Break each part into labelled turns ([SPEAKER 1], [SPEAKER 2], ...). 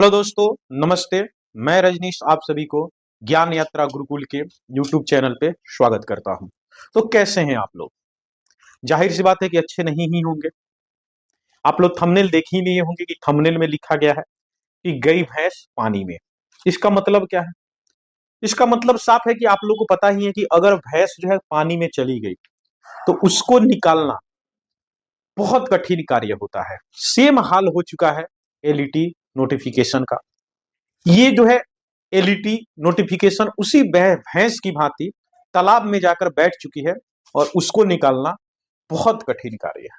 [SPEAKER 1] Hello दोस्तों, नमस्ते। मैं रजनीश आप सभी को ज्ञान यात्रा गुरुकुल के यूट्यूब चैनल पे स्वागत करता हूं। तो कैसे हैं आप लोग? जाहिर सी बात है कि अच्छे नहीं ही होंगे। आप लोग थंबनेल देख ही लिए होंगे कि थंबनेल में लिखा गया है कि गई भैंस पानी में। इसका मतलब क्या है? इसका मतलब साफ है कि आप लोग को पता ही है कि अगर भैंस जो है पानी में चली गई तो उसको निकालना बहुत कठिन कार्य होता है। सेम हाल हो चुका है एलईटी नोटिफिकेशन का। ये जो है एलईटी नोटिफिकेशन उसी भैंस की भांति तालाब में जाकर बैठ चुकी है और उसको निकालना बहुत कठिन कार्य है।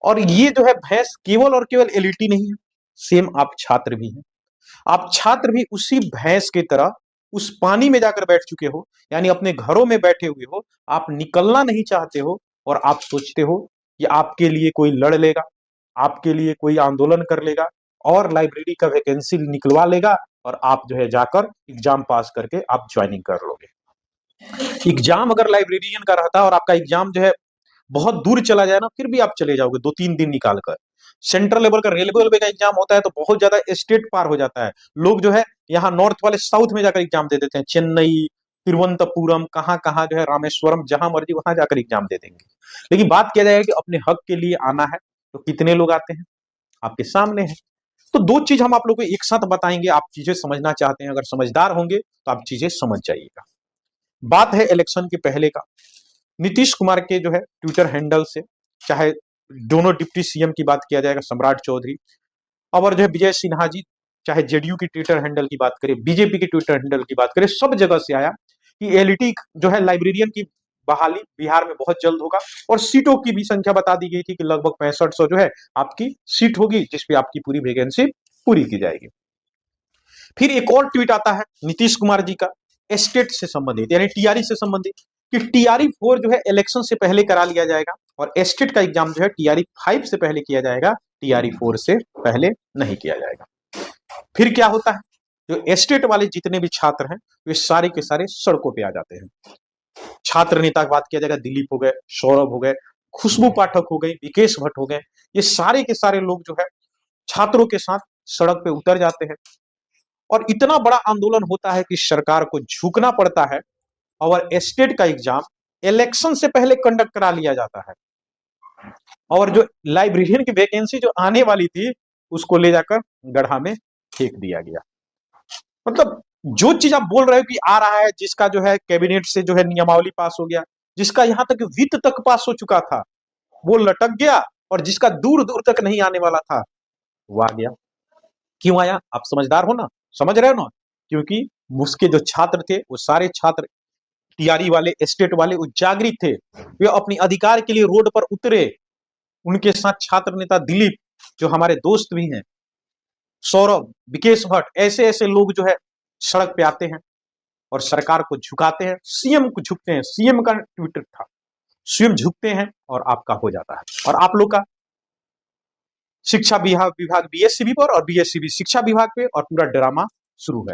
[SPEAKER 1] और ये जो है भैंस केवल और केवल एलईटी नहीं है, सेम आप छात्र भी हैं। आप छात्र भी उसी भैंस की तरह उस पानी में जाकर बैठ चुके हो, यानी अपने घरों में बैठे हुए हो। आप निकलना नहीं चाहते हो और आप सोचते हो कि आपके लिए कोई लड़ लेगा, आपके लिए कोई आंदोलन कर लेगा और लाइब्रेरी का वैकेंसी निकलवा लेगा और आप जो है जाकर एग्जाम पास करके आप ज्वाइनिंग कर लोगे। एग्जाम अगर लाइब्रेरियन का रहता और आपका एग्जाम जो है बहुत दूर चला जाए ना, फिर भी आप चले जाओगे 2-3 दिन निकाल कर। सेंट्रल लेवल का रेलवे का एग्जाम होता है तो बहुत ज्यादा स्टेट पार हो जाता है। लोग जो है यहाँ नॉर्थ वाले साउथ में जाकर एग्जाम दे देते हैं, चेन्नई, तिरुवनंतपुरम, कहाँ कहाँ जो है, रामेश्वरम, जहां मर्जी वहां जाकर एग्जाम दे देंगे। लेकिन बात किया जाए कि अपने हक के लिए आना है तो कितने लोग आते हैं? आपके सामने है। तो दो चीज हम आप लोगों को एक साथ बताएंगे। आप चीजें समझना चाहते हैं, अगर समझदार होंगे तो आप चीजें समझ जाइएगा। बात है इलेक्शन के पहले का। नीतीश कुमार के जो है ट्विटर हैंडल से, चाहे दोनों डिप्टी सीएम की बात किया जाएगा सम्राट चौधरी, और जो है विजय सिन्हा जी, चाहे जेडीयू की ट्विटर हैंडल की बात करें, बीजेपी की ट्विटर हैंडल की बात करें, सब जगह से आया कि एलईटी जो है लाइब्रेरियन की बहाली बिहार में बहुत जल्द होगा। और सीटों की भी संख्या बता दी गई थी कि लगभग 6500 जो है आपकी सीट होगी जिसपे आपकी पूरी वैकेंसी पूरी की जाएगी। फिर एक और ट्वीट आता है नीतीश कुमार जी का एस्टेट से संबंधित, यानी टीआरई से संबंधित, कि टीआरई 4 जो है इलेक्शन से पहले करा लिया जाएगा और एस्टेट का एग्जाम जो है टीआरई 5 से पहले किया जाएगा, टीआरई 4 से पहले नहीं किया जाएगा। फिर क्या होता है? जो एस्टेट वाले जितने भी छात्र हैं वे सारे के सारे सड़कों पे आ जाते हैं। छात्र नेता की बात किया जाएगा, दिलीप हो गए, सौरभ हो गए, खुशबू पाठक हो गई, विकेश भट्ट हो गए, ये सारे के सारे लोग जो है छात्रों के साथ सड़क पे उतर जाते हैं और इतना बड़ा आंदोलन होता है कि सरकार को झुकना पड़ता है और एस्टेट का एग्जाम इलेक्शन से पहले कंडक्ट करा लिया जाता है। और जो लाइब्रेरियन की वैकेंसी जो आने वाली थी उसको ले जाकर गड्ढा में फेंक दिया गया। मतलब जो चीज आप बोल रहे हो कि आ रहा है, जिसका जो है कैबिनेट से जो है नियमावली पास हो गया, जिसका यहां तक वित्त तक पास हो चुका था, वो लटक गया। और जिसका दूर दूर तक नहीं आने वाला था वो आ गया। क्यों आया? आप समझदार हो ना, समझ रहे हो ना? क्योंकि उसके जो छात्र थे वो सारे छात्र टीआरई वाले, एस्टेट वाले, वो जागृत थे। वे अपनी अधिकार के लिए रोड पर उतरे। उनके साथ छात्र नेता दिलीप, जो हमारे दोस्त भी हैं, सौरभ, विकेश भट्ट, ऐसे ऐसे लोग जो है सड़क पे आते हैं और सरकार को झुकाते हैं, सीएम को झुकते हैं। सीएम का ट्विटर था, सीएम झुकते हैं और आपका हो जाता है। और आप लोग का शिक्षा विभाग बीएससीबी पर और बीएससीबी शिक्षा विभाग पे, और पूरा ड्रामा शुरू है।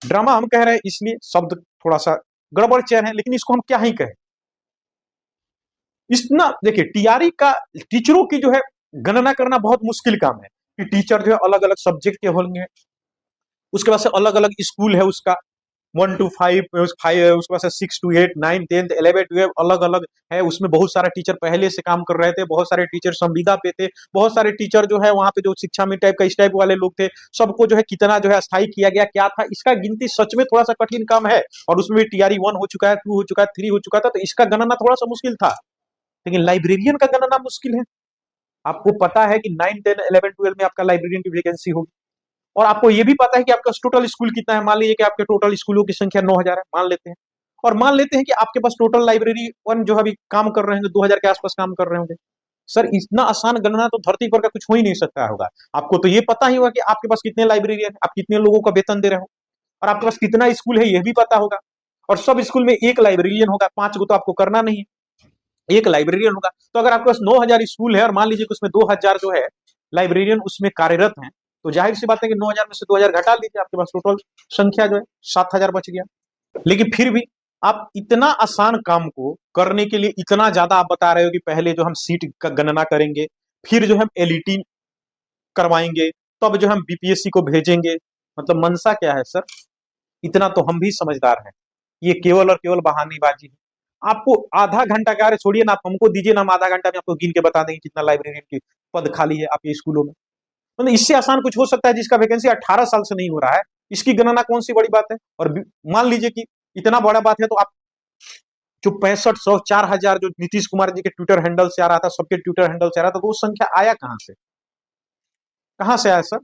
[SPEAKER 1] ड्रामा हम कह रहे हैं इसलिए शब्द थोड़ा सा गड़बड़ चयन है, लेकिन इसको हम क्या ही कहें। इतना देखिए, टीआरई का टीचरों की जो है गणना करना बहुत मुश्किल काम है कि टीचर जो है अलग अलग सब्जेक्ट के होंगे, उसके बाद से अलग अलग स्कूल है उसका, 1 to 5, 5 उसके बाद से 6 to 8, 9, 10, 11, 12 अलग अलग है। उसमें बहुत सारे टीचर पहले से काम कर रहे थे, बहुत सारे टीचर संविदा पे थे, बहुत सारे टीचर जो है वहां पे जो शिक्षा में टाइप का इस टाइप वाले लोग थे। सबको जो है कितना जो है स्थायी किया गया, क्या था इसका गिनती सच में थोड़ा सा कठिन काम है। और उसमें भी टीआरई 1 हो चुका है, 2 हो चुका है, 3 हो चुका था, तो इसका गणना थोड़ा सा मुश्किल था। लेकिन लाइब्रेरियन का गणना मुश्किल है। आपको पता है कि 9, 10, 11, 12 में आपका लाइब्रेरियन की वैकेंसी होगी, और आपको यह भी पता है कि आपका टोटल स्कूल कितना है। मान लीजिए कि आपके टोटल स्कूलों की संख्या 9000 है, मान लेते हैं। और मान लेते हैं कि आपके पास टोटल लाइब्रेरी वन जो अभी काम कर रहे होंगे 2000 के आसपास काम कर रहे होंगे। सर, इतना आसान गणना तो धरती पर का कुछ हो ही नहीं सकता होगा। आपको तो ये पता ही होगा कि आपके पास कितने लाइब्रेरियन है, आप कितने लोगों का वेतन दे रहे हो, और आपके पास कितना स्कूल है यह भी पता होगा। और सब स्कूल में एक लाइब्रेरियन होगा, 5 गो तो आपको करना नहीं है, एक लाइब्रेरियन होगा। तो अगर आपके पास 9000 स्कूल है और मान लीजिए कि उसमें 2000 जो है लाइब्रेरियन उसमें कार्यरत हैं, तो जाहिर सी बात है कि 9000 में से 2000 घटा लीजिए, आपके पास टोटल संख्या जो है 7000 बच गया। लेकिन फिर भी आप इतना आसान काम को करने के लिए इतना ज्यादा आप बता रहे हो कि पहले जो हम सीट का गणना करेंगे, फिर जो हम एलईटी करवाएंगे, तब जो हम बीपीएससी को भेजेंगे। मतलब मंशा क्या है सर? इतना तो हम भी समझदार हैं, ये केवल और केवल बहानेबाजी है। आपको आधा घंटा क्या, अरे छोड़िए ना, आप हमको दीजिए ना, हम आधा घंटा में आपको गिन के बता देंगे कितना लाइब्रेरियन की पद खाली है आपके स्कूलों में। मतलब इससे आसान कुछ हो सकता है जिसका वैकेंसी 18 साल से नहीं हो रहा है, इसकी गणना कौन सी बड़ी बात है? और मान लीजिए कि इतना बड़ा बात है, तो आप जो 6500 4000 जो नीतीश कुमार जी के ट्विटर हैंडल से आ रहा था, सबके ट्विटर हैंडल से आ रहा था, तो वो संख्या आया कहां से? कहां से आया सर?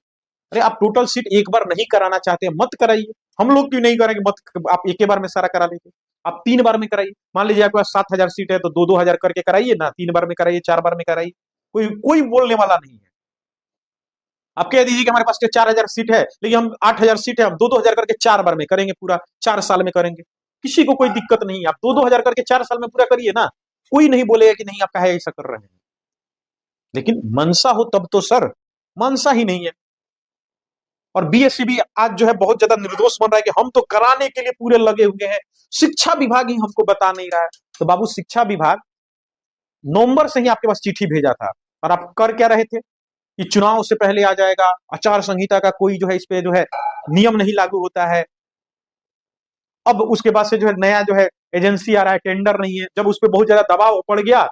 [SPEAKER 1] अरे आप टोटल सीट एक बार नहीं कराना चाहते हैं, मत कराइए। हम लोग क्यों नहीं करेंगे? मत, आप एक ही बार में सारा करा लीजिए, आप 3 बार में कराइए। मान लीजिए आपके पास 7000 सीट है, तो 2-2 हजार करके कराइए ना, 3 बार में कराइए, 4 बार में कराइए, कोई कोई बोलने वाला नहीं है। आप कह दीजिए कि हमारे पास 4000 सीट है, लेकिन हम 8000 सीट है, हम 2-2 हजार करके 4 बार में करेंगे, पूरा 4 साल में करेंगे। किसी को कोई दिक्कत नहीं है, आप 2-2 हजार करके 4 साल में पूरा करिए ना, कोई नहीं बोलेगा कि नहीं आप कहे ऐसा कर रहे हैं। लेकिन मनसा हो तब तो सर, मनसा ही नहीं है। और बीएससी भी आज जो है बहुत ज्यादा निर्दोष बन रहा है कि हम तो कराने के लिए पूरे लगे हुए हैं, शिक्षा विभाग ही हमको बता नहीं रहा है। तो बाबू, शिक्षा विभाग नवंबर से ही आपके पास चिट्ठी भेजा था, और आप कर क्या रहे थे कि चुनाव से पहले आ जाएगा, आचार संहिता का कोई जो है इस पे जो है नियम नहीं लागू होता है। अब उसके बाद से जो है नया जो है एजेंसी आ रहा है, टेंडर नहीं है। जब उस पर बहुत ज्यादा दबाव पड़ गया,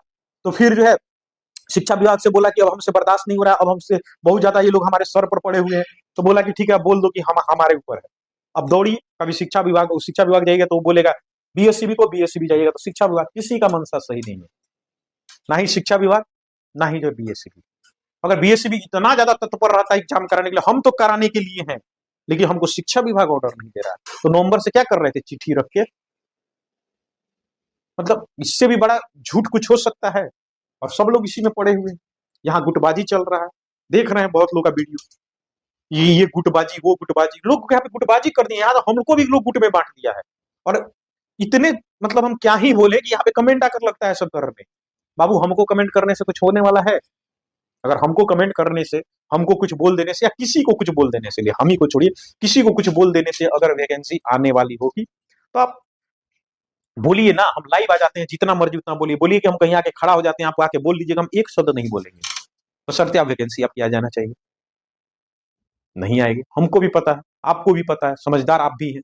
[SPEAKER 1] तो फिर जो है शिक्षा विभाग से बोला कि अब हमसे बर्दाश्त नहीं हो रहा है, अब हमसे बहुत ज्यादा ये लोग हमारे सर पर पड़े हुए हैं। तो बोला कि ठीक है, बोल दो कि हम हमारे ऊपर है। अब दौड़ी, कभी शिक्षा विभाग जाएगा तो वो बोलेगा बीएससीबी को, बीएससीबी जाइएगा तो शिक्षा विभाग। किसी का मंशा सही नहीं है, ना ही शिक्षा विभाग, ना ही जो बीएससीबी। अगर बीएससीबी इतना ज्यादा तत्पर रहता है एग्जाम कराने के लिए, हम तो कराने के लिए हैं, लेकिन हमको शिक्षा विभाग ऑर्डर नहीं दे रहा है, तो नवंबर से क्या कर रहे थे? चिट्ठी रख के। मतलब इससे भी बड़ा झूठ कुछ हो सकता है? और सब लोग इसी में पड़े हुए हैं। यहाँ गुटबाजी चल रहा है, देख रहे हैं बहुत लोग का वीडियो, ये गुटबाजी, वो गुटबाजी, लोग यहाँ पे गुटबाजी कर दिए, यहाँ तो हमको भी लोग गुट में बांट दिया है। और इतने, मतलब हम क्या ही बोले कि यहाँ पे कमेंट आकर लगता है सब करने। बाबू, हमको कमेंट करने से कुछ होने वाला है? अगर हमको कमेंट करने से, हमको कुछ बोल देने से, या किसी को कुछ बोल देने से, हम ही को छोड़िए, किसी को कुछ बोल देने से अगर वैकेंसी आने वाली होगी, तो आप बोलिए ना, हम लाइव आ जाते हैं, जितना मर्जी उतना बोलिए। बोलिए कि हम कहीं आके खड़ा हो जाते हैं, आप आके बोल दीजिएगा, हम एक शब्द नहीं बोलेंगे, बशर्ते आप वैकेंसी आपकी आ जाना चाहिए। नहीं आएगी, हमको भी पता है, आपको भी पता है, समझदार आप भी हैं,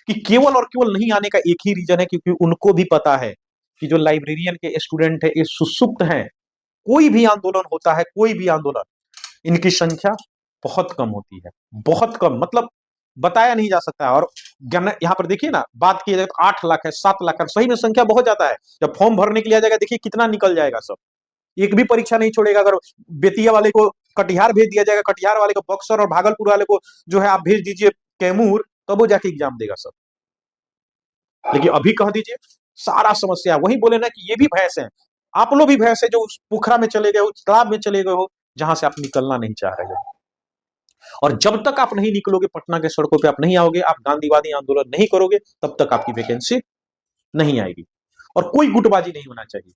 [SPEAKER 1] कि केवल और केवल नहीं आने का एक ही रीजन है, क्योंकि उनको भी पता है कि जो लाइब्रेरियन के स्टूडेंट है ये सुसुप्त हैं। कोई भी आंदोलन होता है, कोई भी आंदोलन, इनकी संख्या बहुत कम होती है, बहुत कम, मतलब बताया नहीं जा सकता है। और यहाँ पर देखिए ना, बात की जाए तो 8 लाख है, 7 लाख है, सही में संख्या बहुत ज्यादा है। जब फॉर्म भरने के लिए आ जाएगा, देखिए कितना निकल जाएगा सब, एक भी परीक्षा नहीं छोड़ेगा। अगर बेतिया वाले को कटिहार भेज दिया जाएगा, कटिहार वाले को बक्सर, और भागलपुर वाले को जो है आप भेज दीजिए कैमूर, तब वो जाके एग्जाम देगा सब। लेकिन अभी कह दीजिए, सारा समस्या वही बोले ना कि ये भी भैंस है, आप लोग भी भैंस है, जो उस पोखरा में चले गए हो, तालाब में चले गए हो, जहां से आप निकलना नहीं चाह रहे हो। और जब तक आप नहीं निकलोगे, पटना के सड़कों पे आप नहीं आओगे, आप गांधीवादी आंदोलन नहीं करोगे, तब तक आपकी वैकेंसी नहीं आएगी। और कोई गुटबाजी नहीं होना चाहिए।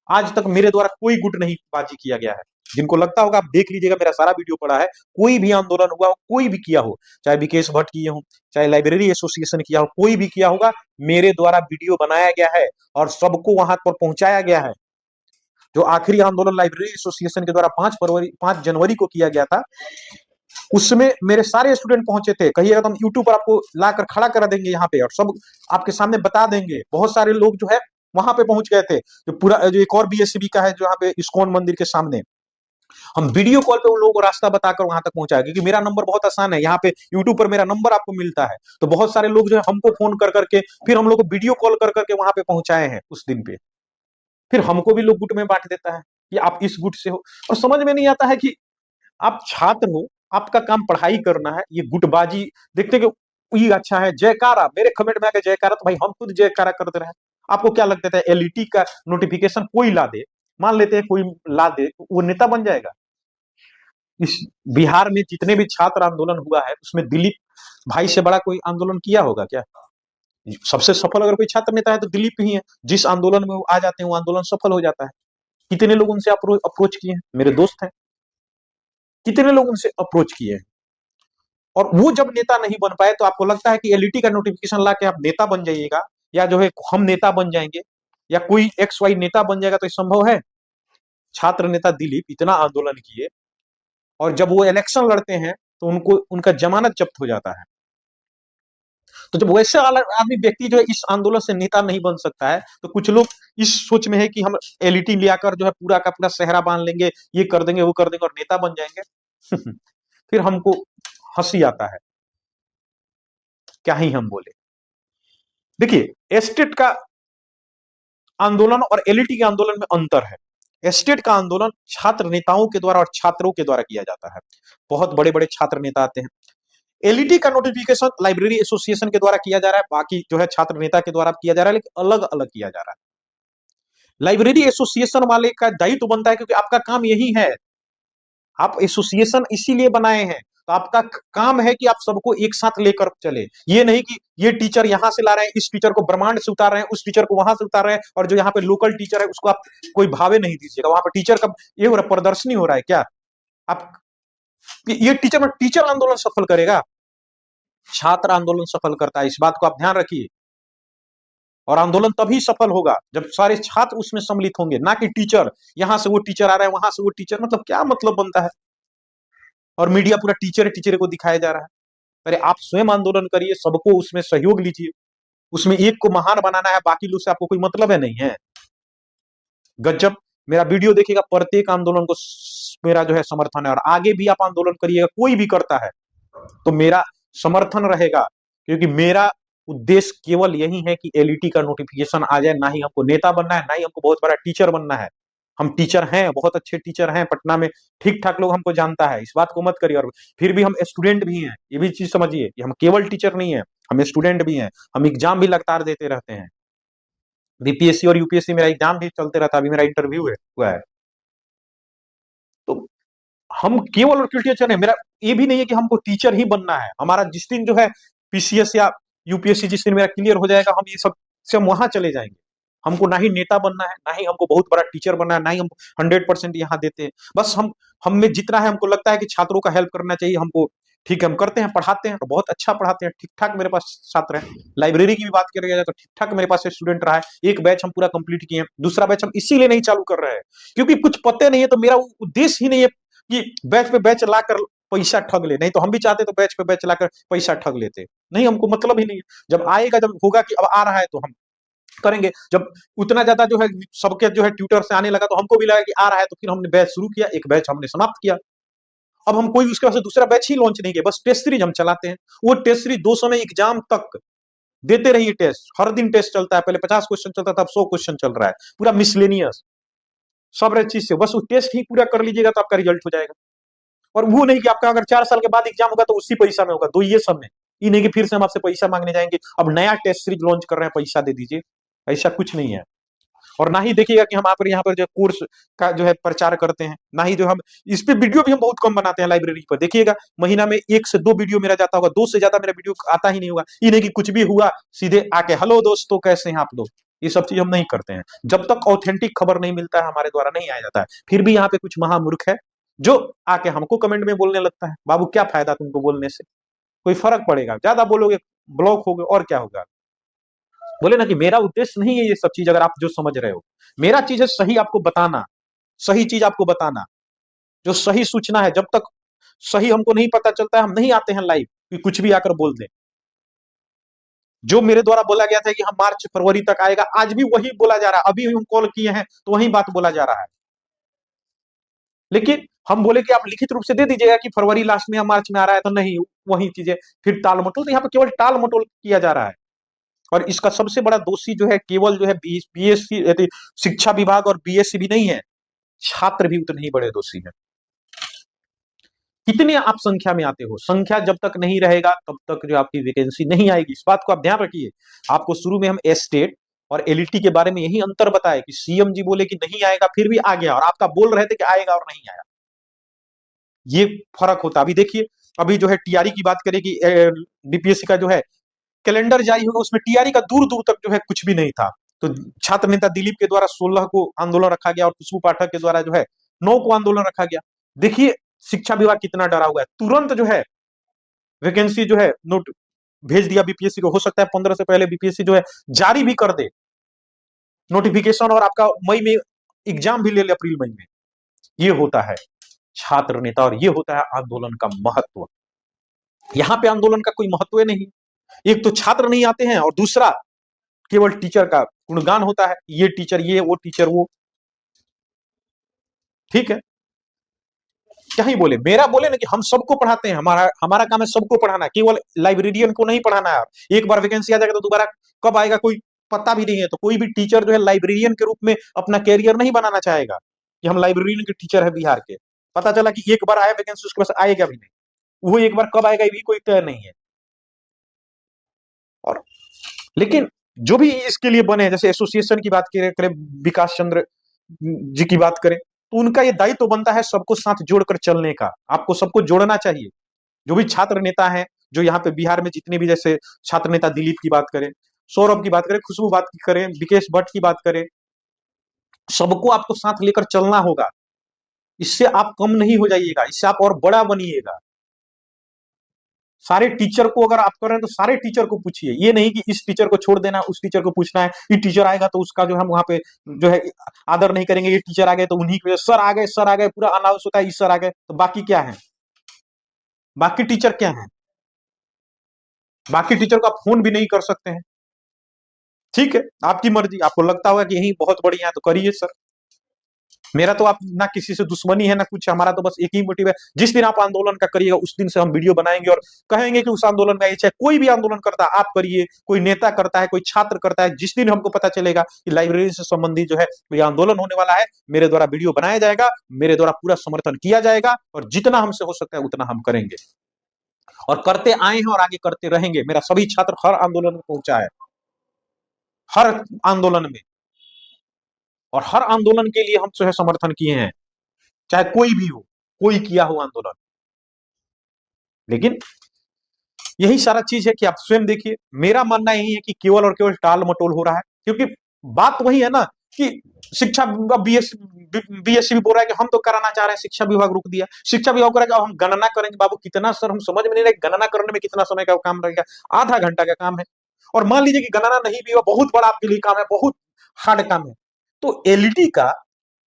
[SPEAKER 1] आज तक मेरे द्वारा कोई गुट नहीं बाजी किया गया है। जिनको लगता होगा आप देख लीजिएगा, मेरा सारा वीडियो पड़ा है। कोई भी आंदोलन हुआ हो, कोई भी किया हो, चाहे विकेश भट्ट किए हो, चाहे लाइब्रेरी एसोसिएशन किया हो, कोई भी किया होगा, मेरे द्वारा वीडियो बनाया गया है और सबको वहां पर पहुंचाया गया है। जो आखिरी आंदोलन लाइब्रेरी एसोसिएशन के द्वारा 5 जनवरी को किया गया था, उसमें मेरे सारे स्टूडेंट पहुंचे थे। कहिएगा तो हम यूट्यूब पर आपको लाकर खड़ा करा देंगे यहाँ पे, और सब आपके सामने बता देंगे। बहुत सारे लोग जो है वहां पे पहुंच गए थे। जो पूरा, जो एक और बीएससीबी का है जो यहाँ पे इस्कॉन मंदिर के सामने, हम वीडियो कॉल पे उन लोगों को रास्ता बताकर वहां तक पहुंचाया, क्योंकि मेरा नंबर बहुत आसान है, यहाँ पे यूट्यूब पर मेरा नंबर आपको मिलता है। तो बहुत सारे लोग जो है हमको फोन कर करके, फिर हम लोग को वीडियो कॉल कर करके वहां पे पहुंचाए हैं उस दिन पे। फिर हमको भी लोग गुट में बांट देता है कि आप इस गुट से हो। और समझ में नहीं आता है कि आप छात्र हो, आपका काम पढ़ाई करना है, ये गुटबाजी देखते कि ये अच्छा है, जयकारा, मेरे कमेंट में आके जयकारा, तो भाई हम खुद जयकारा करते रहे। आपको क्या लगता है एलईटी का नोटिफिकेशन कोई ला दे, मान लेते हैं कोई ला दे, तो वो नेता बन जाएगा? इस बिहार में जितने भी छात्र आंदोलन हुआ है, उसमें दिलीप भाई से बड़ा कोई आंदोलन किया होगा क्या? सबसे सफल अगर कोई छात्र नेता है तो दिलीप ही है। जिस आंदोलन में वो आ जाते हैं, वो आंदोलन सफल हो जाता है। कितने लोग उनसे अप्रोच किए हैं, मेरे दोस्त हैं, कितने लोग उनसे अप्रोच किए हैं। और वो जब नेता नहीं बन पाए, तो आपको लगता है कि एलईटी का नोटिफिकेशन ला के आप नेता बन जाइएगा, या जो है हम नेता बन जाएंगे, या कोई एक्स वाई नेता बन जाएगा, तो ये संभव है? छात्र नेता दिलीप इतना आंदोलन किए, और जब वो इलेक्शन लड़ते हैं तो उनको उनका जमानत जब्त हो जाता है। तो जब वैसे आदमी व्यक्ति जो है इस आंदोलन से नेता नहीं बन सकता है, तो कुछ लोग इस सोच में है कि हम एलईटी ले आकर जो है पूरा का पूरा सेहरा बांध लेंगे, ये कर देंगे, वो कर देंगे और नेता बन जाएंगे। फिर हमको हंसी आता है, क्या ही हम बोले। देखिए, एस्टेट का आंदोलन और एलईटी के आंदोलन में अंतर है। एस्टेट का आंदोलन छात्र नेताओं के द्वारा और छात्रों के द्वारा किया जाता है। बहुत बड़े बड़े छात्र नेता आते हैं। एलईटी का नोटिफिकेशन लाइब्रेरी एसोसिएशन के द्वारा किया जा रहा है, बाकी जो है छात्र नेता के द्वारा किया जा रहा है, लेकिन अलग अलग किया जा रहा है। लाइब्रेरी एसोसिएशन वाले का दायित्व बनता है, क्योंकि आपका काम यही है, आप एसोसिएशन इसीलिए बनाए हैं, तो आपका काम है कि आप सबको एक साथ लेकर चले। ये नहीं कि ये टीचर यहां से ला रहे हैं, इस टीचर को ब्रह्मांड से उतार रहे हैं, उस टीचर को वहां से उतार रहे हैं, और जो यहाँ पे लोकल टीचर है उसको आप कोई भावे नहीं दीजिएगा। वहां पर टीचर का ये हो रहा प्रदर्शनी हो रहा है क्या? आप ये टीचर आंदोलन सफल करेगा? छात्र आंदोलन सफल करता है, इस बात को आप ध्यान रखिए। और आंदोलन तभी सफल होगा जब सारे छात्र उसमें सम्मिलित होंगे, ना कि टीचर। यहां से वो टीचर आ रहा है, वहां से वो टीचर, मतलब क्या मतलब बनता है? और मीडिया पूरा टीचर टीचर को दिखाया जा रहा है। अरे आप स्वयं आंदोलन करिए, सबको उसमें सहयोग लीजिए। उसमें एक को महान बनाना है, बाकी लोग से आपको कोई मतलब है नहीं है। गजब, मेरा वीडियो देखिएगा, प्रत्येक आंदोलन को मेरा जो है समर्थन है, और आगे भी आप आंदोलन करिएगा, कोई भी करता है तो मेरा समर्थन रहेगा। क्योंकि मेरा उद्देश्य केवल यही है कि एलईटी का नोटिफिकेशन आ जाए। ना ही हमको नेता बनना है, ना ही हमको बहुत बड़ा टीचर बनना है। हम टीचर हैं, बहुत अच्छे टीचर हैं पटना में, ठीक ठाक लोग हमको जानता है, इस बात को मत करिए। और फिर भी हम स्टूडेंट भी हैं, ये भी चीज समझिए कि हम केवल टीचर नहीं है, हम स्टूडेंट भी हैं। हम एग्जाम भी लगातार देते रहते हैं, बीपीएससी और यूपीएससी मेरा एग्जाम भी चलते रहता है, अभी मेरा इंटरव्यू हुआ है। तो हम केवल और टीचर है, मेरा ये भी नहीं है कि हमको टीचर ही बनना है। हमारा जिस दिन जो है पीसीएस या यूपीएससी जिस दिन मेरा क्लियर हो जाएगा, हम ये सब से हम वहां चले जाएंगे। हमको ना ही नेता बनना है, ना ही हमको बहुत बड़ा टीचर बनना है, ना ही हम 100% यहाँ देते हैं। बस हम में जितना है, हमको लगता है कि छात्रों का हेल्प करना चाहिए हमको। ठीक है, हम करते हैं, पढ़ाते हैं, बहुत अच्छा पढ़ाते हैं, ठीक ठाक मेरे पास छात्र हैं। लाइब्रेरी की भी बात करें जाए तो ठीक ठाक मेरे पास स्टूडेंट रहा है। एक बैच हम पूरा कंप्लीट किए हैं, दूसरा बैच हम इसीलिए नहीं चालू कर रहे हैं क्योंकि कुछ पते नहीं है। तो मेरा उद्देश्य ही नहीं है कि बैच पे बैच लाकर पैसा ठग ले, नहीं तो हम भी चाहते तो बैच पे बैच लाकर पैसा ठग लेते। नहीं, हमको मतलब ही नहीं है। जब आएगा, जब होगा कि अब आ रहा है तो हम करेंगे। जब उतना ज्यादा जो है सबके जो है ट्विटर से आने लगा, तो हमको भी लगा कि आ रहा है, तो फिर हमने बैच शुरू किया, एक बैच हमने समाप्त किया। अब हम कोई उसके बाद दूसरा बैच ही लॉन्च नहीं किया, बस टेस्ट सीरीज हम चलाते हैं। वो टेस्ट सीरीज 200 में एग्जाम तक देते रहिए। टेस्ट हर दिन टेस्ट चलता है, पहले 50 क्वेश्चन चलता था, अब 100 क्वेश्चन चल रहा है, पूरा मिसलेनियस सब चीज से। बस वो टेस्ट ही पूरा कर लीजिएगा तो आपका रिजल्ट हो जाएगा। और वो नहीं कि आपका अगर 4 साल के बाद एग्जाम होगा तो उसी पैसा में होगा, तो ये सब में ये नहीं कि फिर से हम आपसे पैसा मांगने जाएंगे, अब नया टेस्ट सीरीज लॉन्च कर रहे हैं, पैसा दे दीजिए, ऐसा कुछ नहीं है। और ना ही देखिएगा कि हम यहाँ पर जो कोर्स का जो है प्रचार करते हैं, ना ही जो हम इस पे वीडियो भी हम बहुत कम बनाते हैं। लाइब्रेरी पर देखिएगा, महीना में 1 से 2 वीडियो मेरा जाता होगा, 2 से ज्यादा मेरा वीडियो आता ही नहीं होगा। ये नहीं कि कुछ भी हुआ सीधे आके हेलो दोस्तों कैसे हैं आप लोग, ये सब चीज हम नहीं करते हैं। जब तक ऑथेंटिक खबर नहीं मिलता है, हमारे द्वारा नहीं आया जाता है। फिर भी यहाँ पे कुछ महामूर्ख है जो आके हमको कमेंट में बोलने लगता है, बाबू क्या फायदा तुमको बोलने से, कोई फर्क पड़ेगा? ज्यादा बोलोगे ब्लॉक होगे और क्या होगा। बोले ना कि मेरा उद्देश्य नहीं है ये सब चीज, अगर आप जो समझ रहे हो। मेरा चीज है सही आपको बताना, सही चीज आपको बताना, जो सही सूचना है। जब तक सही हमको नहीं पता चलता है, हम नहीं आते हैं लाइव कि कुछ भी आकर बोल दें। जो मेरे द्वारा बोला गया था कि हम मार्च फरवरी तक आएगा, आज भी वही बोला जा रहा है। अभी हम कॉल किए हैं तो वही बात बोला जा रहा है। लेकिन हम बोले कि आप लिखित रूप से दे दीजिएगा कि फरवरी लास्ट में या मार्च में आ रहा है, तो नहीं, वही चीजें फिर टाल मटोल। तो यहाँ पर केवल टाल मटोल किया जा रहा है। और इसका सबसे बड़ा दोषी जो है केवल जो है बीएससी शिक्षा विभाग और बीएससी भी नहीं है, छात्र भी उतने ही बड़े दोषी हैं। कितने आप संख्या में आते हो, संख्या जब तक नहीं रहेगा तब तक जो आपकी वैकेंसी नहीं आएगी, इस बात को आप ध्यान रखिए। आपको शुरू में हम एस्टेट और एलईटी के बारे में यही अंतर बताए कि सीएम जी बोले कि नहीं आएगा, फिर भी आ गया, और आपका बोल रहे थे कि आएगा और नहीं आया। ये फर्क होता। अभी देखिए, अभी जो है टीआरई की बात करें कि बीपीएससी का जो है कैलेंडर जारी होगा, उसमें टीआरई का दूर दूर तक जो है कुछ भी नहीं था। तो छात्र नेता दिलीप के द्वारा 16 को आंदोलन रखा गया और खुशबू पाठक के द्वारा जो है 9 को आंदोलन रखा गया। देखिए शिक्षा विभाग कितना डरा हुआ है, तुरंत जो है वैकेंसी जो है नोट भेज दिया बीपीएससी को। हो सकता है 15 से पहले बीपीएससी जो है जारी भी कर दे नोटिफिकेशन, और आपका मई में एग्जाम भी ले ले, अप्रैल मई में। ये होता है। छात्र नेता, और ये होता है आंदोलन का महत्व। यहां पे आंदोलन का कोई महत्व नहीं, एक तो छात्र नहीं आते हैं, और दूसरा केवल टीचर का गुणगान होता है, ये टीचर ये, वो टीचर वो। ठीक है, क्या ही बोले, मेरा बोले ना कि हम सबको पढ़ाते हैं, हमारा हमारा काम है सबको पढ़ाना, केवल लाइब्रेरियन को नहीं पढ़ाना है। एक बार वैकेंसी आ जाएगा तो दोबारा कब आएगा कोई पता भी नहीं है। तो कोई भी टीचर जो है लाइब्रेरियन के रूप में अपना कैरियर नहीं बनाना चाहेगा कि हम लाइब्रेरियन के टीचर है बिहार के। पता चला कि एक बार आया वैकेंसी, उसके बाद आएगा भी नहीं, वो एक बार कब आएगा ये भी कोई तय नहीं है। और लेकिन जो भी इसके लिए बने, जैसे एसोसिएशन की बात करें, विकास चंद्र जी की बात करें, तो उनका ये दायित्व तो बनता है सबको साथ जोड़कर चलने का। आपको सबको जोड़ना चाहिए। जो भी छात्र नेता हैं, जो यहाँ पे बिहार में जितने भी, जैसे छात्र नेता दिलीप की बात करें, सौरभ की बात करें, खुशबू बात की करें, विकेश भट्ट की बात करें, सबको आपको साथ लेकर चलना होगा। इससे आप कम नहीं हो जाइएगा, इससे आप और बड़ा बनिएगा। सारे टीचर को अगर आप कर रहे हैं तो सारे टीचर को पूछिए, ये नहीं कि इस टीचर को छोड़ देना, उस टीचर को पूछना है। ये टीचर आएगा तो उसका जो हम वहां पे जो है आदर नहीं करेंगे, ये टीचर आ गए तो उन्हीं के सर आ गए, सर आ गए, पूरा अनाउंस होता है इस सर आ गए, तो बाकी क्या है, बाकी टीचर क्या है? बाकी टीचर को आप फोन भी नहीं कर सकते हैं। ठीक है, आपकी मर्जी, आपको लगता होगा कि यही बहुत बढ़िया है तो करिए सर। मेरा तो आप ना किसी से दुश्मनी है ना कुछ, हमारा तो बस एक ही मोटिव है, जिस दिन आप आंदोलन का करिएगा उस दिन से हम वीडियो बनाएंगे और कहेंगे कि उस आंदोलन का, चाहे कोई भी आंदोलन करता है आप करिए, कोई नेता करता है, कोई छात्र करता है, जिस दिन हमको पता चलेगा कि लाइब्रेरी से संबंधित जो है कोई आंदोलन होने वाला है, मेरे द्वारा वीडियो बनाया जाएगा, मेरे द्वारा पूरा समर्थन किया जाएगा, और जितना हमसे हो सकता है उतना हम करेंगे, और करते आए हैं और आगे करते रहेंगे। मेरा सभी छात्र हर आंदोलन में पहुंचा है, हर आंदोलन में, और हर आंदोलन के लिए हम जो है समर्थन किए हैं, चाहे कोई भी हो, कोई किया हो आंदोलन। लेकिन यही सारा चीज है कि आप स्वयं देखिए, मेरा मानना यही है कि केवल और केवल टाल मटोल हो रहा है, क्योंकि बात वही है ना कि शिक्षा बीएससी भी बोल रहा है कि हम तो कराना चाह रहे हैं, शिक्षा विभाग रोक दिया। शिक्षा विभाग को रहेगा हम गणना करेंगे, बाबू कितना सर, हम समझ में नहीं रहे गणना करने में कितना समय का काम रहेगा, आधा घंटा का काम है। और मान लीजिए कि गणना नहीं भी हुआ, बहुत बड़ा आपके लिए काम है, बहुत हार्ड काम है, तो एलईटी का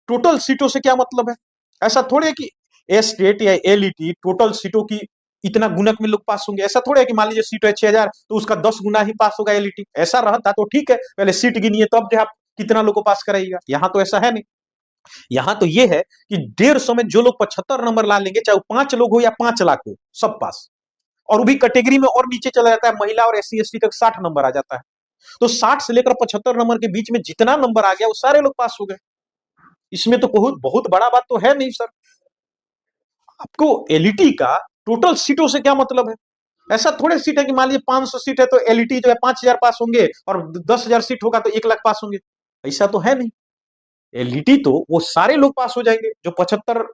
[SPEAKER 1] टोटल सीटों से क्या मतलब है? ऐसा थोड़ी है कि स्टेट या एलईटी टोटल सीटों की इतना गुणक में लोग पास होंगे, ऐसा थोड़ा है कि मान लीजिए सीट है 6000 तो उसका 10 गुना ही पास होगा एलईटी। ऐसा रहता तो ठीक है, पहले सीट गिनिए तब जो आप कितना लोग को पास कराइएगा। यहाँ तो ऐसा है नहीं, यहाँ तो ये है कि 150 में जो लोग 75 नंबर ला लेंगे, चाहे वो 5 लोग हो या 5 लाख हो, सब पास। और वो भी कैटेगरी में और नीचे चला जाता है, महिला और एससी एसटी तक 60 नंबर आ जाता है। तो 60 से लेकर 75 नंबर के बीच में जितना नंबर आ गया वो सारे लोग पास हो गए। इसमें तो बहुत बहुत बड़ा बात तो है नहीं सर। आपको एलईटी का टोटल सीटों से क्या मतलब है? ऐसा थोड़े सीट है कि मान लीजिए 500 सीट है तो एलईटी जो है 5000 पास होंगे, और 10,000 सीट होगा तो 1 लाख पास होंगे। ऐसा तो है नहीं। एलईटी तो वो सारे लोग पास हो जाएंगे जो 75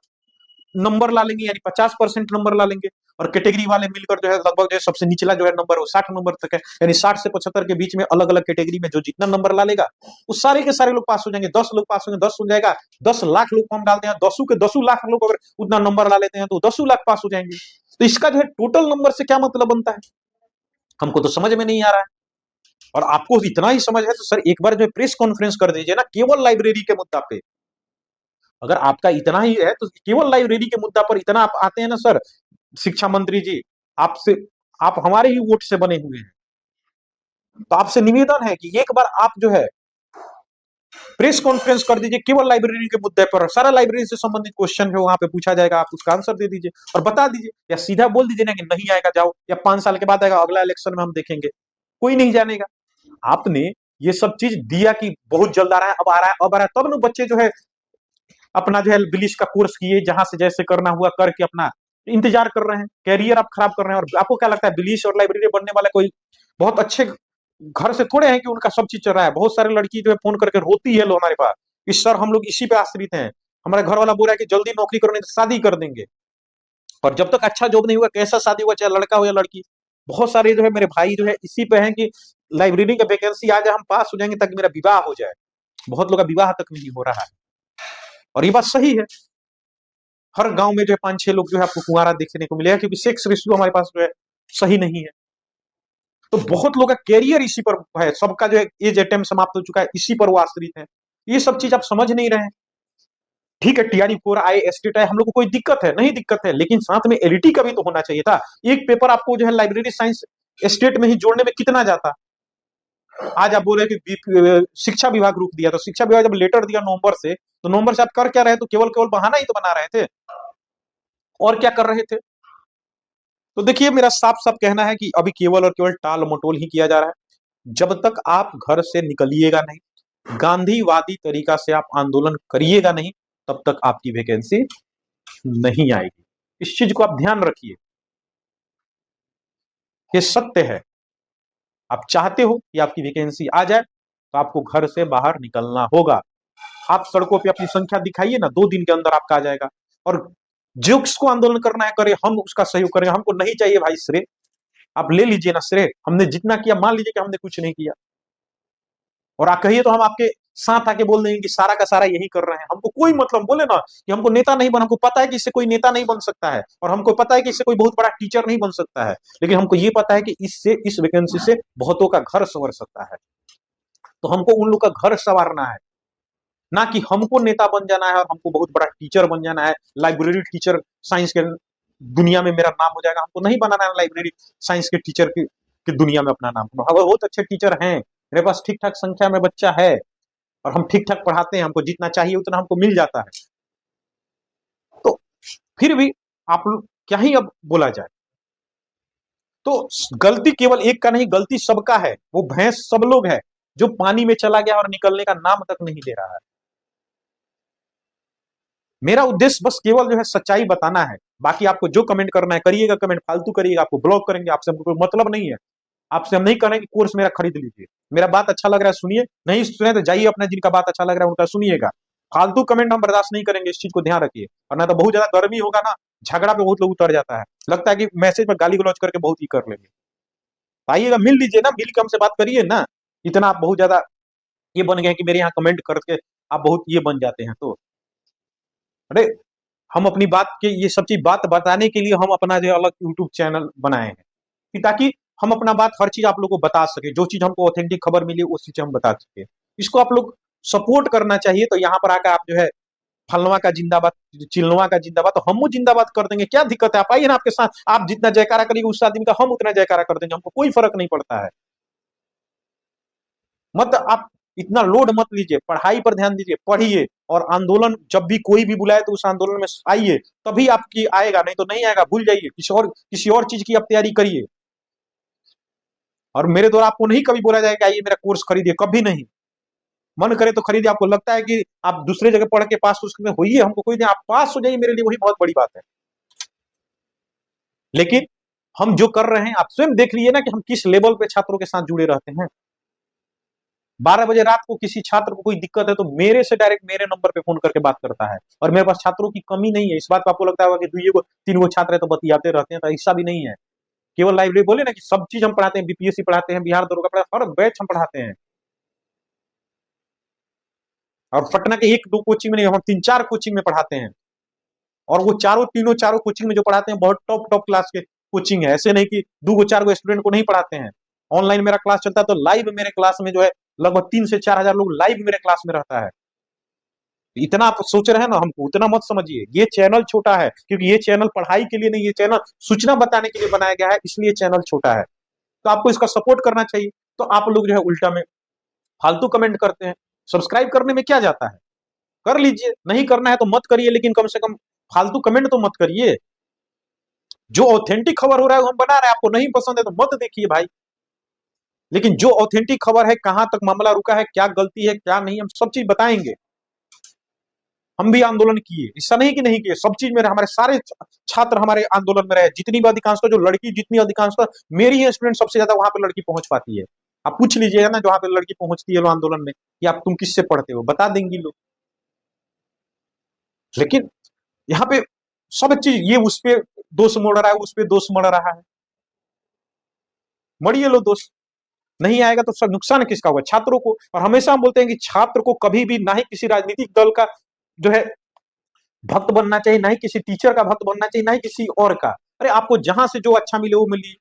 [SPEAKER 1] नंबर ला लेंगे, यानी 50% नंबर ला लेंगे, और कैटेगरी वाले मिलकर जो है लगभग जो है सबसे निचला जो है नंबर वो 60 नंबर तक है, यानी 60 से 75 के बीच में अलग अलग कैटेगरी में जो जितना नंबर ला लेगा वो सारे के सारे लोग पास हो जाएंगे। 10 लोग पास होंगे, 10 हो जाएगा, 10 लाख लोग हम डालते हैं, 10 लाख लोग अगर उतना नंबर ला लेते हैं तो 10 लाख पास हो जाएंगे। तो इसका जो है टोटल नंबर से क्या मतलब बनता है, हमको तो समझ में नहीं आ रहा है। और आपको इतना ही समझ है तो सर एक बार जो प्रेस कॉन्फ्रेंस कर दीजिए ना केवल लाइब्रेरी के मुद्दा पे। अगर आपका इतना ही है तो केवल लाइब्रेरी के मुद्दा पर इतना आप आते हैं ना सर, शिक्षा मंत्री जी, आपसे, आप हमारे ही वोट से बने हुए हैं, तो आपसे निवेदन है कि एक बार आप जो है प्रेस कॉन्फ्रेंस कर दीजिए केवल लाइब्रेरी के मुद्दे पर, सारा लाइब्रेरी से संबंधित क्वेश्चन जो वहां पे पूछा जाएगा आप उसका आंसर दे दीजिए और बता दीजिए, या सीधा बोल दीजिए ना कि नहीं आएगा जाओ, या 5 साल के बाद आएगा, अगला इलेक्शन में हम देखेंगे, कोई नहीं जानेगा। आपने ये सब चीज दिया कि बहुत जल्द आ रहा है, अब आ रहा है, अब आ रहा है, तब ना बच्चे जो है अपना जो है बिलीच का कोर्स किए, जहां से जैसे करना हुआ करके अपना इंतजार कर रहे हैं, कैरियर आप खराब कर रहे हैं। और आपको क्या लगता है बिलीच और लाइब्रेरी बनने वाला कोई बहुत अच्छे घर से थोड़े हैं कि उनका सब चीज चल रहा है। बहुत सारे लड़की जो है फोन करके रोती है लो हमारे पास कि सर हम लोग इसी पे आश्रित हैं, हमारे घर वाला बोल रहा है कि जल्दी नौकरी करो नहीं तो शादी कर देंगे, और जब तक अच्छा जॉब नहीं हुआ कैसा शादी हुआ, चाहे लड़का हो या लड़की। बहुत सारे जो है मेरे भाई जो है इसी पे हैं कि लाइब्रेरी का वैकेंसी आ जाए हम पास हो जाएंगे ताकि मेरा विवाह हो जाए। बहुत लोग का विवाह तक नहीं हो रहा है, और ये बात सही है। हर गांव में जो है 5-6 लोग जो है आपको कुंवारा देखने को मिलेगा, क्योंकि सेक्स रेशियो हमारे पास जो है सही नहीं है। तो बहुत लोग का कैरियर इसी पर है, सबका जो है एज अटेम्प्ट समाप्त हो चुका है, इसी पर वो आश्रित है। ये सब चीज आप समझ नहीं रहे हैं। ठीक है, TRE 4 आए, एस्टेट आए, हम लोग को कोई दिक्कत है नहीं, दिक्कत है, लेकिन साथ में LET का भी तो होना चाहिए था। एक पेपर आपको जो है लाइब्रेरी साइंस स्टेट में ही जोड़ने में कितना जाता। आज आप बोल रहे कि शिक्षा विभाग रोक दिया, तो शिक्षा विभाग जब लेटर दिया नवंबर से, तो नवंबर से आप कर क्या रहे, तो केवल केवल बहाना ही तो बना रहे थे, और क्या कर रहे थे। तो देखिए, मेरा साफ साफ कहना है कि अभी केवल और केवल टाल मटोल ही किया जा रहा है। जब तक आप घर से निकलिएगा नहीं, गांधीवादी तरीका से आप आंदोलन करिएगा नहीं, तब तक आपकी वैकेंसी नहीं आएगी। इस चीज को आप ध्यान रखिए, ये सत्य है। आप चाहते हो कि आपकी वैकेंसी आ जाए, तो आपको घर से बाहर निकलना होगा। आप सड़कों पे अपनी संख्या दिखाइए ना, 2 दिन के अंदर आपका आ जाएगा। और जो किसको आंदोलन करना है करे, हम उसका सहयोग करेंगे। हमको नहीं चाहिए भाई श्रेय, आप ले लीजिए ना श्रेय, हमने जितना किया मान लीजिए कि हमने कुछ नहीं किया, और आप कहिए तो हम आपके साथ आके बोल देंगे कि सारा का सारा यही कर रहे हैं। हमको कोई मतलब, बोले ना कि हमको नेता नहीं बन, हमको पता है कि इससे कोई नेता नहीं बन सकता है, और हमको पता है कि इससे कोई बहुत बड़ा टीचर नहीं बन सकता है, लेकिन हमको ये पता है कि इससे, इस वैकेंसी से बहुतों का घर संवर सकता है। तो हमको उन लोग का घर संवारना है, ना कि हमको नेता बन जाना है और हमको बहुत बड़ा टीचर बन जाना है। लाइब्रेरी टीचर साइंस के दुनिया में मेरा नाम हो जाएगा, हमको नहीं बनाना है लाइब्रेरी साइंस के टीचर की दुनिया में अपना नाम। अगर बहुत अच्छे टीचर हैं, मेरे पास ठीक ठाक संख्या में बच्चा है, और हम ठीक ठाक पढ़ाते हैं, हमको जितना चाहिए उतना हमको मिल जाता है, तो फिर भी आप लोग क्या ही अब बोला जाए। तो गलती केवल एक का नहीं, गलती सबका है। वो भैंस सब लोग है जो पानी में चला गया और निकलने का नाम तक नहीं ले रहा है। मेरा उद्देश्य बस केवल जो है सच्चाई बताना है। बाकी आपको जो कमेंट करना है करिएगा, कमेंट फालतू करिएगा, आपको ब्लॉक करेंगे, आपसे हमको कोई मतलब नहीं है। आपसे हम नहीं कह रहे कि कोर्स मेरा खरीद लीजिए, मेरा बात अच्छा लग रहा है सुनिए, नहीं सुने तो जाइए अपना, जिनका बात अच्छा लग रहा है उनका सुनिएगा। फालतू कमेंट हम बर्दाश्त नहीं करेंगे, इस चीज को ध्यान रखिए। और ना तो बहुत ज्यादा गर्मी होगा ना, झगड़ा पे बहुत लोग उतर जाता है, लगता है कि मैसेज में गाली गलौज करके बहुत ही कर लेंगे। तो आइएगा, मिल लीजिए ना, मिल के हमसे बात करिए ना। इतना आप बहुत ज्यादा ये बन गए हैं कि मेरे यहाँ कमेंट करके आप बहुत ये बन जाते हैं। तो अरे, हम अपनी बात के ये सब चीज बात बताने के लिए हम अपना जो अलग यूट्यूब चैनल बनाए हैं, कि ताकि हम अपना बात हर चीज आप लोगों को बता सके, जो चीज हमको ऑथेंटिक खबर मिली उस चीज हम बता सके। इसको आप लोग सपोर्ट करना चाहिए। तो यहाँ पर आकर आप जो है फलवा का जिंदाबाद, चिलवा का जिंदाबाद, तो हम जिंदाबाद कर देंगे, क्या दिक्कत है। आप आइए ना, आपके साथ आप जितना जयकारा करिए उस आदमी का हम उतना जयकारा कर देंगे, हमको कोई फर्क नहीं पड़ता है। मत आप इतना लोड मत लीजिए, पढ़ाई पर ध्यान दीजिए, पढ़िए, और आंदोलन जब भी कोई भी बुलाए तो उस आंदोलन में आइए, तभी आपकी आएगा, नहीं तो नहीं आएगा, भूल जाइए, किसी और चीज की आप तैयारी करिए। और मेरे द्वारा आपको नहीं कभी बोला जाएगा आइए मेरा कोर्स खरीदिए, कभी नहीं। मन करे तो खरीदिए, आपको लगता है कि आप दूसरे जगह पढ़ के पास उसमें होइए, हमको कोई नहीं, आप पास हो जाइए, मेरे लिए वही बहुत बड़ी बात है। लेकिन हम जो कर रहे हैं आप स्वयं देख लीजिए ना, कि हम किस लेवल पे छात्रों के साथ जुड़े रहते हैं। 12 बजे रात को किसी छात्र को कोई दिक्कत है तो मेरे से डायरेक्ट मेरे नंबर पे फोन करके बात करता है, और मेरे पास छात्रों की कमी नहीं है। इस बात पर आपको लगता होगा कि 2 3 छात्र है तो बतियाते रहते हैं, तो ऐसा भी नहीं है। केवल लाइब्रेरी बोले ना कि सब चीज हम पढ़ाते हैं, BPSC पढ़ाते हैं, बिहार दरोगा पढ़ाते हैं, हर बैच हम पढ़ाते हैं। और पटना के 1 2 कोचिंग में नहीं, हम 3 4 कोचिंग में पढ़ाते हैं। और वो चारों कोचिंग में जो पढ़ाते हैं बहुत टॉप टॉप क्लास के कोचिंग है, ऐसे नहीं कि 2 4 स्टूडेंट को नहीं पढ़ाते हैं। ऑनलाइन मेरा क्लास चलता है तो लाइव मेरे क्लास में जो है लगभग 3 से 4 हजार लोग लाइव मेरे क्लास में रहता है। इतना आप सोच रहे हैं ना, हमको उतना मत समझिए। ये चैनल छोटा है क्योंकि ये चैनल पढ़ाई के लिए नहीं, ये चैनल सूचना बताने के लिए बनाया गया है, इसलिए चैनल छोटा है। तो आपको इसका सपोर्ट करना चाहिए। तो आप लोग जो है उल्टा में फालतू कमेंट करते हैं। सब्सक्राइब करने में क्या जाता है, कर लीजिए, नहीं करना है तो मत करिए, लेकिन कम से कम फालतू कमेंट तो मत करिए। जो ऑथेंटिक खबर हो रहा है वो हम बना रहे हैं, आपको नहीं पसंद है तो मत देखिए भाई। लेकिन जो ऑथेंटिक खबर है, कहां तक मामला रुका है, क्या गलती है क्या नहीं, हम सब चीज बताएंगे। हम भी आंदोलन किए, ऐसा नहीं कि नहीं किए, सब चीज में हमारे सारे छात्र हमारे आंदोलन में रहे। जितनी भी अधिकांशता जो लड़की, जितनी अधिकांशता मेरी ही स्टूडेंट सबसे ज्यादा वहां पर लड़की पहुंच पाती है। आप पूछ लीजिएगा ना, जहां पे लड़की पहुंचती है लोग आंदोलन में, कि आप तुम किससे पढ़ते हो, बता देंगी लोग। लेकिन यहाँ पे सब चीज, ये उस पे दोष मोड़ रहा है, उस पे दोष मोड़ रहा है, मरिए लो दोष। नहीं आएगा तो सब नुकसान किसका होगा, छात्रों को। और हमेशा हम बोलते हैं कि छात्र को कभी भी ना ही किसी राजनीतिक दल का जो है भक्त बनना चाहिए, ना ही किसी टीचर का भक्त बनना चाहिए, ना ही किसी और का। अरे आपको जहां से जो अच्छा मिले वो मिली,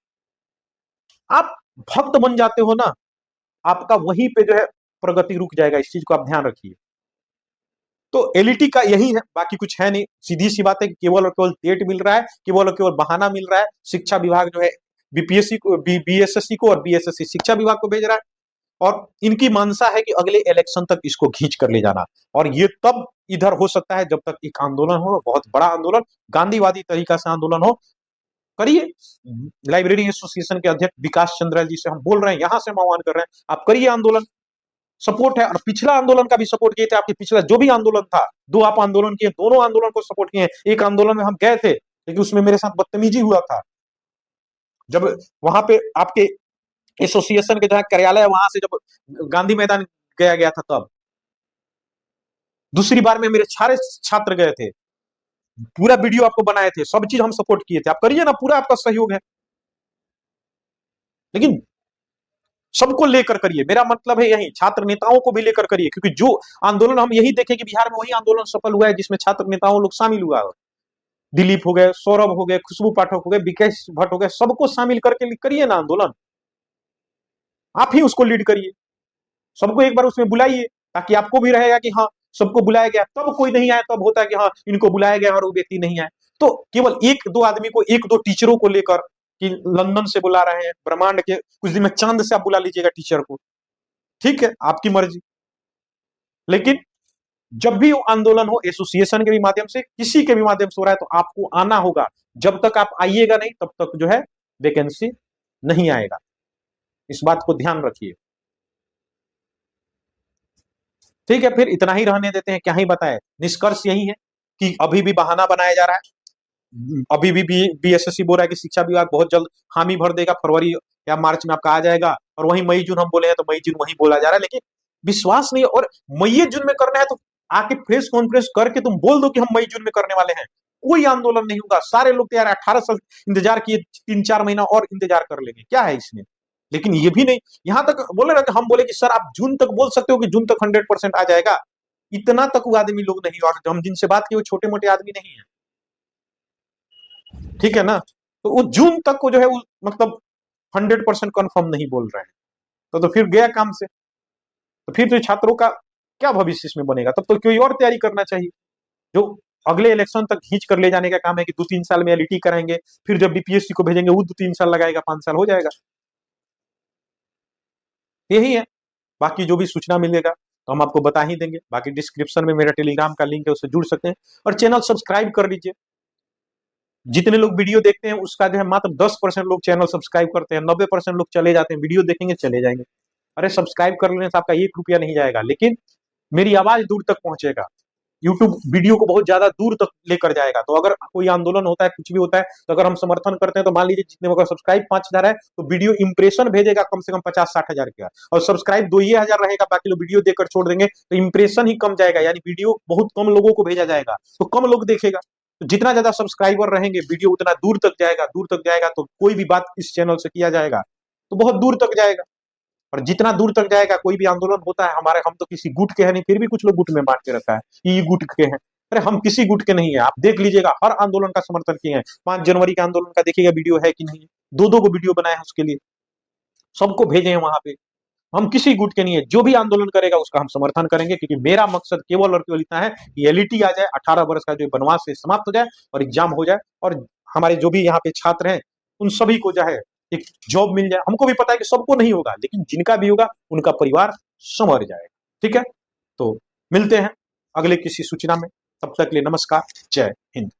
[SPEAKER 1] आप भक्त बन जाते हो ना, आपका वहीं पे जो है प्रगति रुक जाएगा। इस चीज को आप ध्यान रखिए। तो एलईटी का यही है, बाकी कुछ है नहीं। सीधी सी बात है कि केवल और केवल टेट मिल रहा है, केवल और केवल बहाना मिल रहा है। शिक्षा विभाग जो है बीपीएससी को, बीएसएससी को और बीएसएससी शिक्षा विभाग को भेज रहा है, और इनकी मंशा है कि अगले इलेक्शन तक इसको खींच कर ले जाना। और ये तब इधर हो सकता है जब तक एक आंदोलन हो, बहुत बड़ा आंदोलन, गांधीवादी तरीका से आंदोलन हो। करिए, लाइब्रेरी एसोसिएशन के अध्यक्ष विकास चंद्र जी से हम बोल रहे हैं, यहां से हम आह्वान कर रहे हैं, आप करिए आंदोलन, सपोर्ट है। और पिछला आंदोलन का भी सपोर्ट किए थे, आपके पिछला जो भी आंदोलन था, 2 आप आंदोलन किए, दोनों आंदोलन को सपोर्ट किए। एक आंदोलन में हम गए थे, लेकिन उसमें मेरे साथ बदतमीजी हुआ था, जब वहां पे आपके एसोसिएशन के जहां कार्यालय है, वहां से जब गांधी मैदान गया गया था तब। दूसरी बार में मेरे सारे छात्र गए थे, पूरा वीडियो आपको बनाए थे, सब चीज हम सपोर्ट किए थे। आप करिए ना, पूरा आपका सहयोग है, लेकिन सबको लेकर करिए। मेरा मतलब है यही, छात्र नेताओं को भी लेकर करिए, क्योंकि जो आंदोलन हम यही देखें कि बिहार में वही आंदोलन सफल हुआ है जिसमें छात्र नेताओं लोग शामिल हुआ है। दिलीप हो गए, सौरभ हो गए, खुशबू पाठक हो गए, विकेश भट्ट हो गए, सबको शामिल करके करिए ना आंदोलन। आप ही उसको लीड करिए, सबको एक बार उसमें बुलाइए, ताकि आपको भी रहेगा कि हाँ सबको बुलाया गया। तब कोई नहीं आया, तब होता है कि हाँ इनको बुलाया गया और वो व्यक्ति नहीं आया। तो केवल एक दो आदमी को, एक दो टीचरों को लेकर कि लंदन से बुला रहे हैं, ब्रह्मांड के कुछ दिन में चांद से आप बुला लीजिएगा टीचर को, ठीक है, आपकी मर्जी। लेकिन जब भी वो आंदोलन हो, एसोसिएशन के भी माध्यम से, किसी के भी माध्यम से हो रहा है, तो आपको आना होगा। जब तक आप आइएगा नहीं, तब तक जो है वैकेंसी नहीं आएगा। इस बात को ध्यान रखिए, ठीक है। फिर इतना ही रहने देते हैं, क्या ही बताए। निष्कर्ष यही है कि अभी भी बहाना बनाया जा रहा है। अभी भी बीएसएससी बोल रहा है कि शिक्षा विभाग बहुत जल्द हामी भर देगा, फरवरी या मार्च में आपका आ जाएगा। और वही मई जून हम बोले हैं, तो मई जून वही बोला जा रहा है, लेकिन विश्वास नहीं। और मई जून में करना है तो आके प्रेस कॉन्फ्रेंस करके तुम बोल दो कि हम मई जून में करने वाले हैं। कोई आंदोलन नहीं होगा, सारे लोग तैयार 18 साल इंतजार किए, 3-4 महीना और इंतजार कर लेंगे, क्या है इसमें। लेकिन ये भी नहीं, यहां तक बोले ना कि हम बोले कि सर आप जून तक बोल सकते हो कि जून तक 100% आ जाएगा, इतना तक वो आदमी लोग नहीं। और हम जिनसे बात किए वो छोटे मोटे आदमी नहीं है, ठीक है ना। तो वो जून तक को जो है वो मतलब 100% कंफर्म नहीं बोल रहे हैं, तो फिर गया काम से। तो फिर तो छात्रों का क्या भविष्य इसमें बनेगा। तब तो कोई और तैयारी करना चाहिए, जो अगले इलेक्शन तक खींच कर ले जाने का काम है, कि 2-3 साल में एलईटी कराएंगे, फिर जब बीपीएससी को भेजेंगे वो 2-3 साल लगाएगा, 5 साल हो जाएगा। यही है, बाकी जो भी सूचना मिलेगा तो हम आपको बता ही देंगे। बाकी डिस्क्रिप्शन में मेरा टेलीग्राम का लिंक है, उससे जुड़ सकते हैं। और चैनल सब्सक्राइब कर लीजिए। जितने लोग वीडियो देखते हैं उसका जो है मात्र 10% लोग चैनल सब्सक्राइब करते हैं, 90% लोग चले जाते हैं, वीडियो देखेंगे चले जाएंगे। अरे सब्सक्राइब कर लेने से आपका 1 रुपया नहीं जाएगा, लेकिन मेरी आवाज दूर तक पहुंचेगा। यूट्यूब वीडियो को बहुत ज्यादा दूर तक लेकर जाएगा। तो अगर कोई आंदोलन होता है, कुछ भी होता है, तो अगर हम समर्थन करते हैं, तो मान लीजिए जितने अगर सब्सक्राइब 5,000 है, तो वीडियो इंप्रेशन भेजेगा कम से कम 50-60 हजार का। और सब्सक्राइब 2,000 रहेगा, बाकी लोग वीडियो देखकर छोड़ देंगे, तो इंप्रेशन ही कम जाएगा, यानी वीडियो बहुत कम लोगों को भेजा जाएगा, तो कम लोग देखेगा। तो जितना ज्यादा सब्सक्राइबर रहेंगे, वीडियो उतना दूर तक जाएगा, दूर तक जाएगा, तो कोई भी बात इस चैनल से किया जाएगा तो बहुत दूर तक जाएगा। और जितना दूर तक जाएगा, कोई भी आंदोलन होता है हमारे, हम तो किसी गुट के हैं नहीं, फिर भी कुछ लोग गुट में बांट के रखा है, ये गुट के हैं। अरे हम किसी गुट के नहीं है, आप देख लीजिएगा, हर आंदोलन का समर्थन किए हैं। 5 जनवरी का आंदोलन का देखिएगा वीडियो है कि नहीं, 2-2 को वीडियो बनाए हैं उसके लिए, सबको भेजे हैं वहां पे। हम किसी गुट के नहीं है, जो भी आंदोलन करेगा उसका हम समर्थन करेंगे, क्योंकि मेरा मकसद केवल और केवल इतना है कि एलईटी आ जाए, 18 वर्ष का जो बनवास से समाप्त हो जाए और एग्जाम हो जाए, और हमारे जो भी यहाँ पे छात्र हैं उन सभी को जो है एक जॉब मिल जाए। हमको भी पता है कि सबको नहीं होगा, लेकिन जिनका भी होगा उनका परिवार संवर जाएगा, ठीक है। तो मिलते हैं अगले किसी सूचना में, तब तक के लिए नमस्कार, जय हिंद।